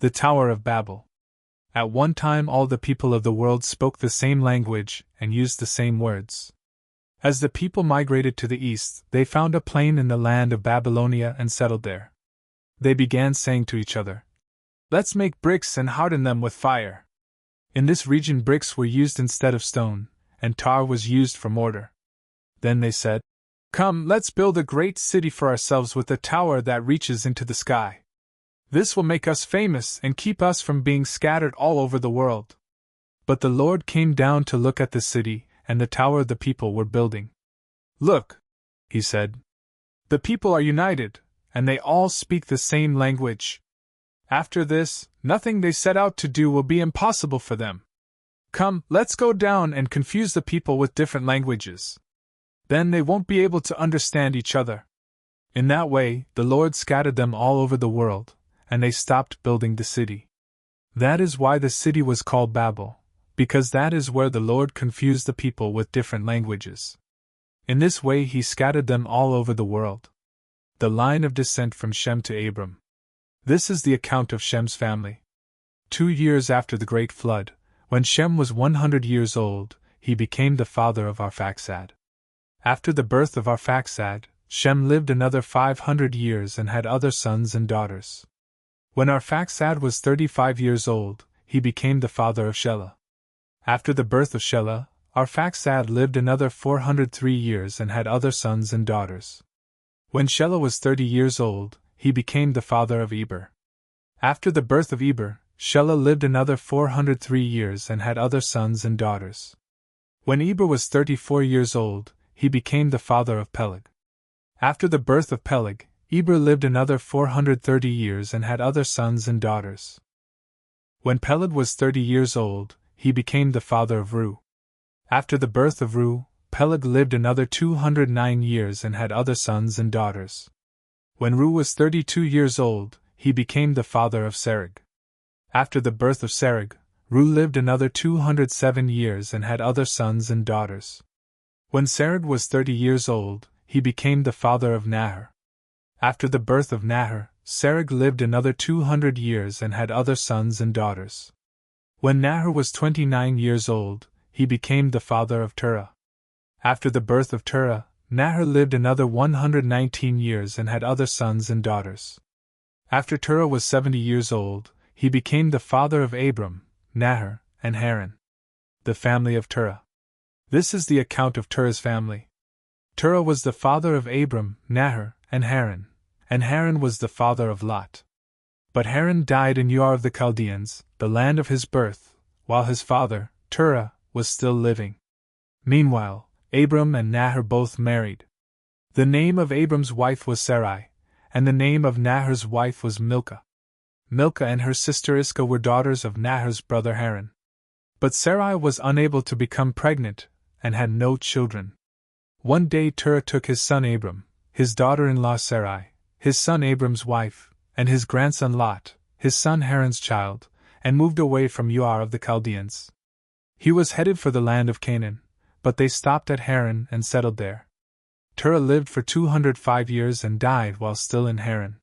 The Tower of Babel. At one time all the people of the world spoke the same language and used the same words. As the people migrated to the east, they found a plain in the land of Babylonia and settled there. They began saying to each other, "Let's make bricks and harden them with fire." In this region bricks were used instead of stone, and tar was used for mortar. Then they said, "Come, let's build a great city for ourselves with a tower that reaches into the sky. This will make us famous and keep us from being scattered all over the world." But the Lord came down to look at the city and the tower the people were building. "Look," he said. "The people are united, and they all speak the same language. After this, nothing they set out to do will be impossible for them. Come, let's go down and confuse the people with different languages. Then they won't be able to understand each other." In that way, the Lord scattered them all over the world, and they stopped building the city. That is why the city was called Babel, because that is where the Lord confused the people with different languages. In this way he scattered them all over the world. The line of descent from Shem to Abram. This is the account of Shem's family. 2 years after the great flood, when Shem was 100 years old, he became the father of Arphaxad. After the birth of Arphaxad, Shem lived another 500 years and had other sons and daughters. When Arphaxad was 35 years old, he became the father of Shelah. After the birth of Shelah, Arphaxad lived another 403 years and had other sons and daughters. When Shelah was 30 years old, he became the father of Eber. After the birth of Eber, Shelah lived another 403 years and had other sons and daughters. When Eber was 34 years old, he became the father of Peleg. After the birth of Peleg, Eber lived another 430 years and had other sons and daughters. When Peleg was 30 years old, he became the father of Reu. After the birth of Reu, Peleg lived another 209 years and had other sons and daughters. When Reu was 32 years old, he became the father of Serug. After the birth of Serug, Reu lived another 207 years and had other sons and daughters. When Serug was 30 years old, he became the father of Nahor. After the birth of Nahor, Serug lived another 200 years and had other sons and daughters. When Nahor was 29 years old, he became the father of Terah. After the birth of Terah, Nahor lived another 119 years and had other sons and daughters. After Terah was 70 years old, he became the father of Abram, Nahor, and Haran. The family of Terah. This is the account of Terah's family. Terah was the father of Abram, Nahor, and Haran was the father of Lot. But Haran died in Ur of the Chaldeans, the land of his birth, while his father, Terah, was still living. Meanwhile, Abram and Nahor both married. The name of Abram's wife was Sarai, and the name of Nahor's wife was Milcah. Milcah and her sister Iscah were daughters of Nahor's brother Haran. But Sarai was unable to become pregnant, and had no children. One day Terah took his son Abram, his daughter-in-law Sarai, his son Abram's wife, and his grandson Lot, his son Haran's child, and moved away from Ur of the Chaldeans. He was headed for the land of Canaan, but they stopped at Haran and settled there. Terah lived for 205 years and died while still in Haran.